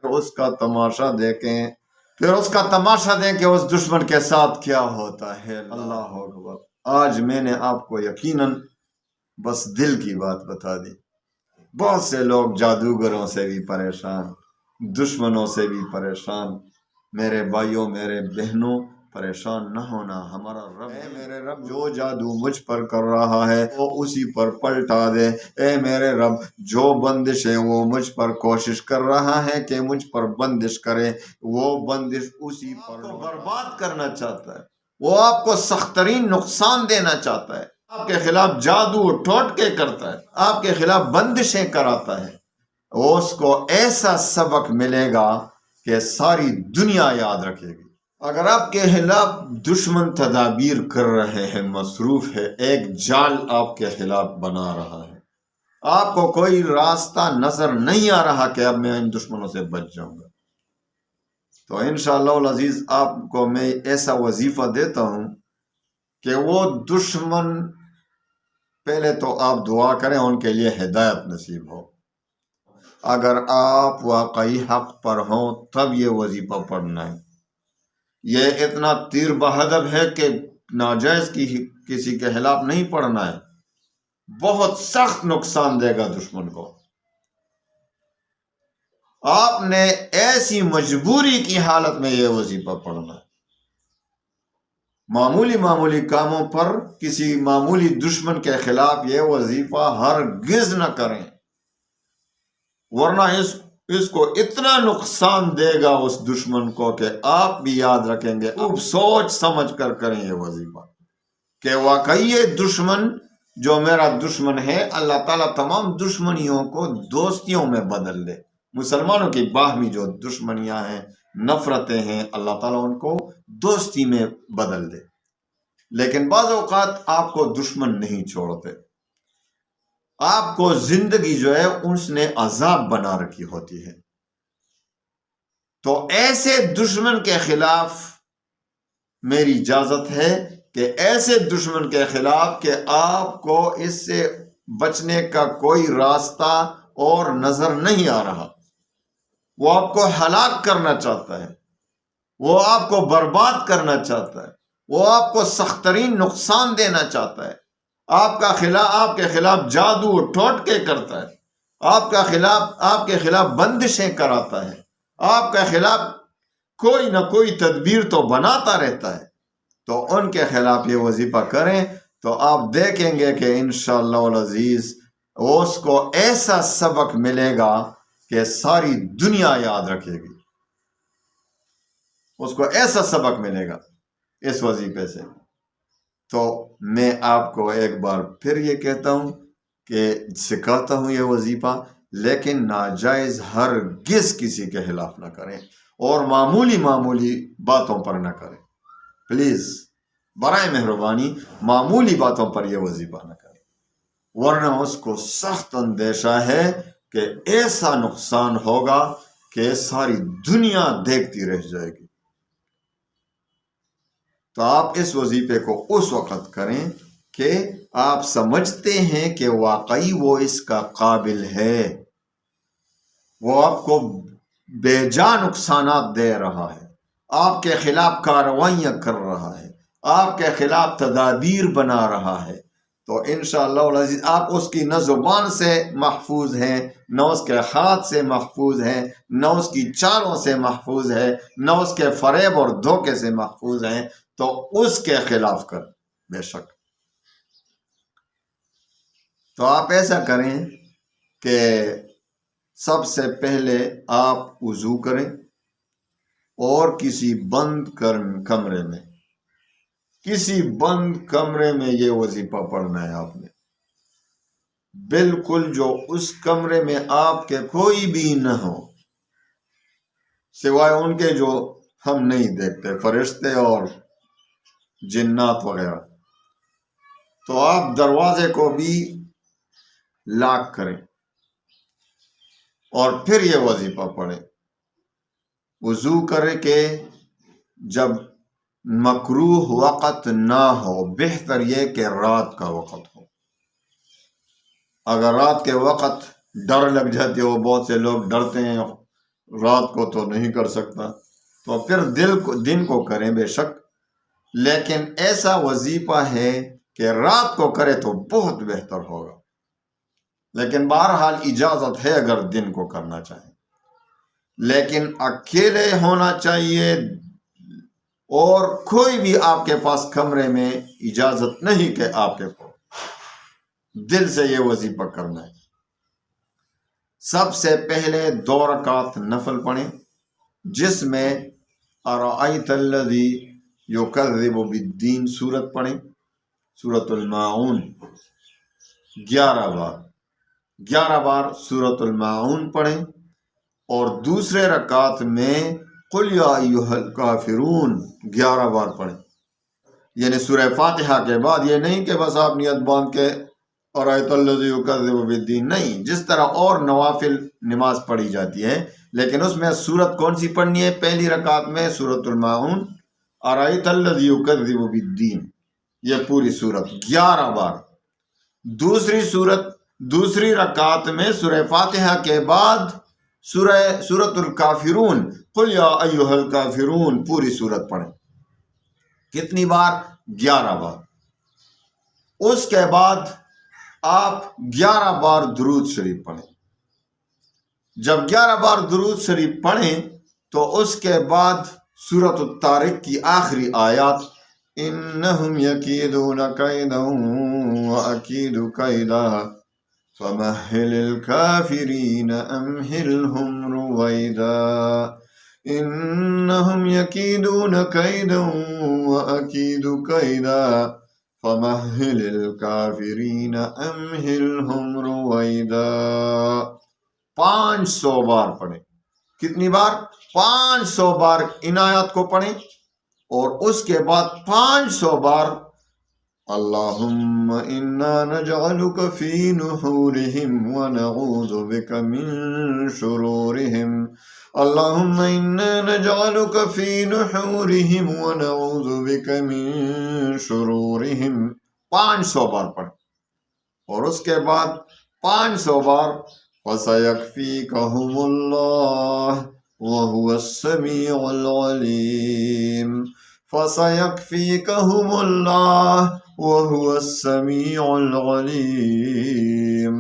اس کا تماشا دیکھیں، پھر اس کا تماشا دیں کہ اس دشمن کے ساتھ کیا ہوتا ہے۔ اللہ اکبر۔ آج میں نے آپ کو یقیناً بس دل کی بات بتا دی۔ بہت سے لوگ جادوگروں سے بھی پریشان، دشمنوں سے بھی پریشان۔ میرے بھائیوں، میرے بہنوں، پریشان نہ ہونا، ہمارا رب اے میرے رب جو جادو مجھ پر کر رہا ہے وہ اسی پر پلٹا دے۔ اے میرے رب جو بندش ہے وہ مجھ پر کوشش کر رہا ہے کہ مجھ پر بندش کرے، وہ بندش اسی پر برباد کرنا چاہتا ہے، وہ آپ کو سخت ترین نقصان دینا چاہتا ہے، آپ کے خلاف جادو ٹوٹکے کرتا ہے، آپ کے خلاف بندشیں کراتا ہے۔ اس کو ایسا سبق ملے گا کہ ساری دنیا یاد رکھے گی۔ اگر آپ کے خلاف دشمن تدابیر کر رہے ہیں، مصروف ہے، ایک جال آپ کے خلاف بنا رہا ہے، آپ کو کوئی راستہ نظر نہیں آ رہا کہ اب میں ان دشمنوں سے بچ جاؤں گا، تو انشاءاللہ العزیز آپ کو میں ایسا وظیفہ دیتا ہوں کہ وہ دشمن، پہلے تو آپ دعا کریں ان کے لیے ہدایت نصیب ہو۔ اگر آپ واقعی حق پر ہوں تب یہ وظیفہ پڑھنا ہے۔ یہ اتنا تیر بہدب ہے کہ ناجائز کسی کے خلاف نہیں پڑھنا ہے، بہت سخت نقصان دے گا دشمن کو۔ آپ نے ایسی مجبوری کی حالت میں یہ وظیفہ پڑھنا ہے۔ معمولی کاموں پر کسی معمولی دشمن کے خلاف یہ وظیفہ ہرگز نہ کریں، ورنہ اس کو اتنا نقصان دے گا اس دشمن کو کہ آپ بھی یاد رکھیں گے، خوب سوچ سمجھ کر کریں یہ وظیفہ کہ واقعی یہ دشمن جو میرا دشمن ہے، اللہ تعالیٰ تمام دشمنیوں کو دوستیوں میں بدل دے۔ مسلمانوں کی باہمی جو دشمنیاں ہیں، نفرتیں ہیں، اللہ تعالیٰ ان کو دوستی میں بدل دے۔ لیکن بعض اوقات آپ کو دشمن نہیں چھوڑتے، آپ کو زندگی جو ہے اس نے عذاب بنا رکھی ہوتی ہے، تو ایسے دشمن کے خلاف میری اجازت ہے کہ ایسے دشمن کے خلاف کہ آپ کو اس سے بچنے کا کوئی راستہ اور نظر نہیں آ رہا، وہ آپ کو ہلاک کرنا چاہتا ہے، وہ آپ کو برباد کرنا چاہتا ہے، وہ آپ کو سخت ترین نقصان دینا چاہتا ہے، آپ کے خلاف جادو ٹوٹکے کرتا ہے، آپ کے خلاف بندشیں کراتا ہے، آپ کے خلاف کوئی نہ کوئی تدبیر تو بناتا رہتا ہے، تو ان کے خلاف یہ وظیفہ کریں تو آپ دیکھیں گے کہ انشاءاللہ العزیز اس کو ایسا سبق ملے گا کہ ساری دنیا یاد رکھے گی، اس کو ایسا سبق ملے گا اس وظیفے سے۔ تو میں آپ کو ایک بار پھر یہ کہتا ہوں کہ سکھاتا ہوں یہ وظیفہ، لیکن ناجائز ہرگز کسی کے خلاف نہ کریں اور معمولی باتوں پر نہ کریں، پلیز برائے مہربانی معمولی باتوں پر یہ وظیفہ نہ کریں، ورنہ اس کو سخت اندیشہ ہے کہ ایسا نقصان ہوگا کہ ساری دنیا دیکھتی رہ جائے گی۔ تو آپ اس وظیفے کو اس وقت کریں کہ آپ سمجھتے ہیں کہ واقعی وہ اس کا قابل ہے، وہ آپ کو بے جا نقصانات دے رہا ہے، آپ کے خلاف کارروائیاں کر رہا ہے، آپ کے خلاف تدابیر بنا رہا ہے، تو انشاءاللہ العزیز آپ اس کی نہ زبان سے محفوظ ہیں، نہ اس کے ہاتھ سے محفوظ ہیں، نہ اس کی چالوں سے محفوظ ہے، نہ اس کے فریب اور دھوکے سے محفوظ ہیں، تو اس کے خلاف کر بے شک۔ تو آپ ایسا کریں کہ سب سے پہلے آپ وضو کریں اور کسی بند کمرے میں یہ وظیفہ پڑھنا ہے آپ نے، بالکل جو اس کمرے میں آپ کے کوئی بھی نہ ہو سوائے ان کے جو ہم نہیں دیکھتے، فرشتے اور جنات وغیرہ، تو آپ دروازے کو بھی لاک کریں اور پھر یہ وظیفہ پڑھیں۔ وضو کرے کہ جب مکروہ وقت نہ ہو، بہتر یہ کہ رات کا وقت ہو۔ اگر رات کے وقت ڈر لگ جاتی ہو، بہت سے لوگ ڈرتے ہیں رات کو تو نہیں کر سکتا، تو پھر دن کو کریں بے شک، لیکن ایسا وظیفہ ہے کہ رات کو کرے تو بہت بہتر ہوگا، لیکن بہرحال اجازت ہے اگر دن کو کرنا چاہیں، لیکن اکیلے ہونا چاہیے، اور کوئی بھی آپ کے پاس کمرے میں اجازت نہیں کہ آپ کے کو دل سے یہ وظیفہ کرنا ہے۔ سب سے پہلے 2 رکعت نفل پڑھیں، جس میں ارأیت الذی یکذب بالدین سورت پڑھیں، سورۃ الماعون 11 بار سورۃ الماعون پڑھیں، اور دوسرے رکعت میں قل یا ایھا الکافرون 11 بار پڑھیں، یعنی سورہ فاتحہ کے بعد، یہ نہیں کہ بس آپ نیت باندھ کے ارأیت الذی یکذب بالدین، نہیں، جس طرح اور نوافل نماز پڑھی جاتی ہے، لیکن اس میں سورت کون سی پڑھنی ہے؟ پہلی رکعت میں سورۃ الماعون، ارأیت الذی یکذب بالدین، یہ پوری سورت 11 بار۔ دوسری رکعت میں سورہ فاتحہ کے بعد سورۃ الکافرون، قل یا ایھا الکافرون، پوری سورت پڑھیں۔ کتنی بار؟ 11 بار۔ اس کے بعد آپ 11 بار درود شریف پڑھیں۔ جب 11 بار درود شریف پڑھیں تو اس کے بعد سورۃ الطارق کی آخری آیات، انہم یکیدون کیدا واکید کیدا فمہل الکافرین امہلہم رویدا، انہم یکیدون کیدا واکید کیدا فمہل الکافرین امہلہم رویدا، 500 بار پڑھیں۔ کتنی بار؟ 500 بار ان آیات کو پڑھیں، اور اس کے بعد 500 بار اللہم انا نجعلک فی نحورہم ونعوذ بک من شرورہم، اللہم انا نجعلک فی نحورہم ونعوذ بک من شرورہم، 500 بار پڑھیں، اور اس کے بعد 500 بار فَسَيَكْفِيكَهُمُ اللَّهُ وَهُوَ السَّمِيعُ الْعَلِيمُ، فَسَيَكْفِيكَهُمُ اللَّهُ وَهُوَ السَّمِيعُ الْعَلِيمُ،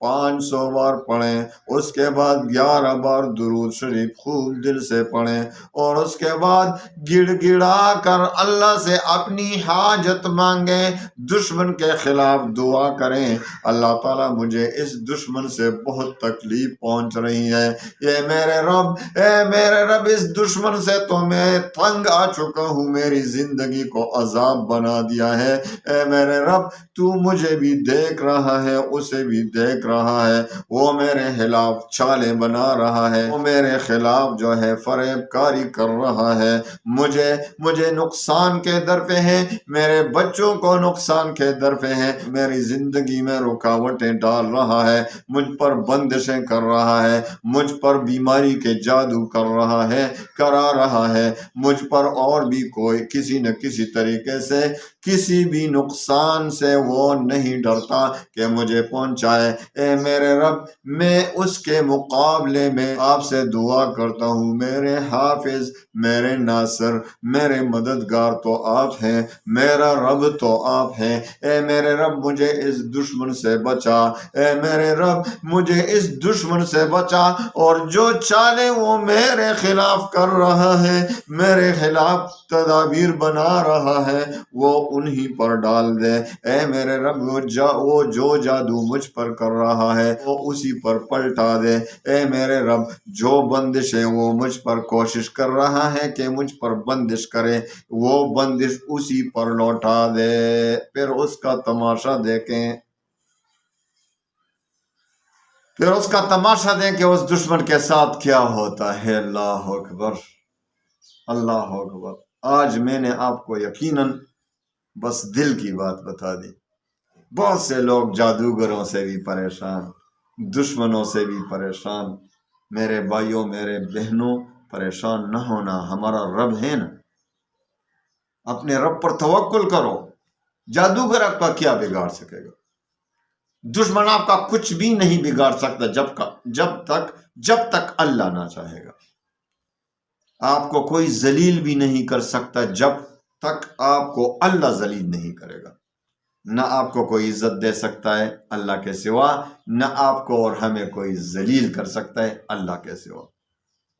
500 بار پڑھیں، اس کے بعد 11 بار درود شریف خوب دل سے پڑھیں، اور اس کے بعد گڑ گڑا کر اللہ سے اپنی حاجت مانگیں، دشمن کے خلاف دعا کریں، اللہ تعالیٰ مجھے اس دشمن سے بہت تکلیف پہنچ رہی ہے، اے میرے رب اس دشمن سے تو میں تنگ آ چکا ہوں، میری زندگی کو عذاب بنا دیا ہے، اے میرے رب تو مجھے بھی دیکھ رہا ہے، اسے بھی دیکھ رہا ہے، وہ میرے خلاف چالیں بنا رہا ہے، وہ میرے خلاف جو ہے فریب کاری کر رہا ہے، مجھے نقصان کے در پہ ہے، میرے بچوں کو نقصان کے در پہ ہے، میری زندگی میں رکاوٹیں ڈال رہا ہے، مجھ پر بندشیں کر رہا ہے، مجھ پر بیماری کے جادو کرا رہا ہے، مجھ پر اور بھی کوئی کسی نہ کسی طریقے سے کسی بھی نقصان سے وہ نہیں ڈرتا کہ مجھے پہنچائے، اے میرے رب میں اس کے مقابلے میں آپ سے دعا کرتا ہوں، میرے حافظ، میرے ناصر، میرے مددگار تو آپ ہیں، میرا رب تو آپ ہیں، اے میرے رب مجھے اس دشمن سے بچا، اے میرے رب مجھے اس دشمن سے بچا، اور جو چالیں وہ میرے خلاف کر رہا ہے، میرے خلاف تدابیر بنا رہا ہے، وہ انہی پر ڈال دے، اے میرے رب وہ جو جادو مجھ پر کر رہا ہے وہ اسی پر پلٹا دے، اے میرے رب جو بندش ہے وہ مجھ پر کوشش کر رہا ہے کہ مجھ پر بندش کرے، وہ بندش اسی پر لوٹا دے، پھر اس کا تماشا دیکھیں، پھر اس کا تماشا دیں کہ اس دشمن کے ساتھ کیا ہوتا ہے۔ اللہ اکبر، اللہ اکبر۔ آج میں نے آپ کو یقیناً بس دل کی بات بتا دی، بہت سے لوگ جادوگروں سے بھی پریشان، دشمنوں سے بھی پریشان، میرے بھائیوں، میرے بہنوں، پریشان نہ ہونا، ہمارا رب ہے نا، اپنے رب پر توکل کرو، جادوگر آپ کا کیا بگاڑ سکے گا؟ دشمن آپ کا کچھ بھی نہیں بگاڑ سکتا جب تک جب تک اللہ نہ چاہے گا۔ آپ کو کوئی ذلیل بھی نہیں کر سکتا جب تک آپ کو اللہ ذلیل نہیں کرے گا۔ نہ آپ کو کوئی عزت دے سکتا ہے اللہ کے سوا، نہ آپ کو اور ہمیں کوئی ذلیل کر سکتا ہے اللہ کے سوا۔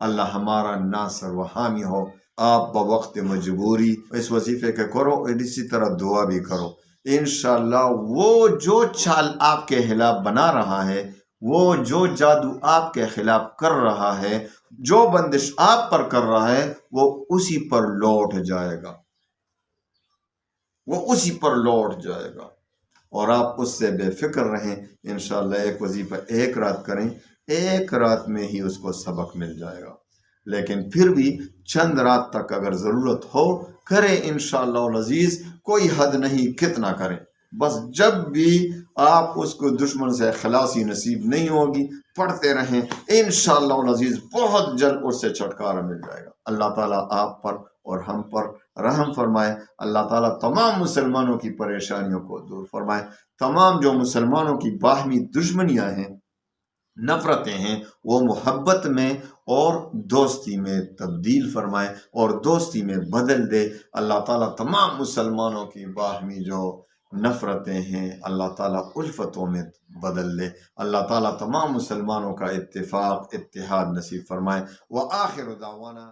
اللہ ہمارا ناصر و حامی ہو۔ آپ بوقت مجبوری اس وظیفے کے کرو اور اسی طرح دعا بھی کرو۔ انشاءاللہ وہ جو چال آپ کے خلاف بنا رہا ہے، وہ جو جادو آپ کے خلاف کر رہا ہے، جو بندش آپ پر کر رہا ہے، وہ اسی پر لوٹ جائے گا، وہ اسی پر لوٹ جائے گا۔ اور آپ اس سے بے فکر رہیں۔ انشاءاللہ ایک وظیفہ ایک رات کریں، ایک رات میں ہی اس کو سبق مل جائے گا۔ لیکن پھر بھی چند رات تک اگر ضرورت ہو کریں انشاءاللہ العزیز، کوئی حد نہیں کتنا کریں، بس جب بھی آپ اس کو دشمن سے خلاصی نصیب نہیں ہوگی پڑھتے رہیں، انشاءاللہ العزیز بہت جلد اس سے چھٹکارا مل جائے گا۔ اللہ تعالیٰ آپ پر اور ہم پر رحم فرمائے۔ اللہ تعالیٰ تمام مسلمانوں کی پریشانیوں کو دور فرمائے۔ تمام جو مسلمانوں کی باہمی دشمنیاں ہیں، نفرتیں ہیں، وہ محبت میں اور دوستی میں تبدیل فرمائے اور دوستی میں بدل دے۔ اللہ تعالیٰ تمام مسلمانوں کی باہمی جو نفرتیں ہیں اللہ تعالیٰ الفتوں میں بدل دے۔ اللہ تعالیٰ تمام مسلمانوں کا اتفاق اتحاد نصیب فرمائے۔ وآخر دعوانا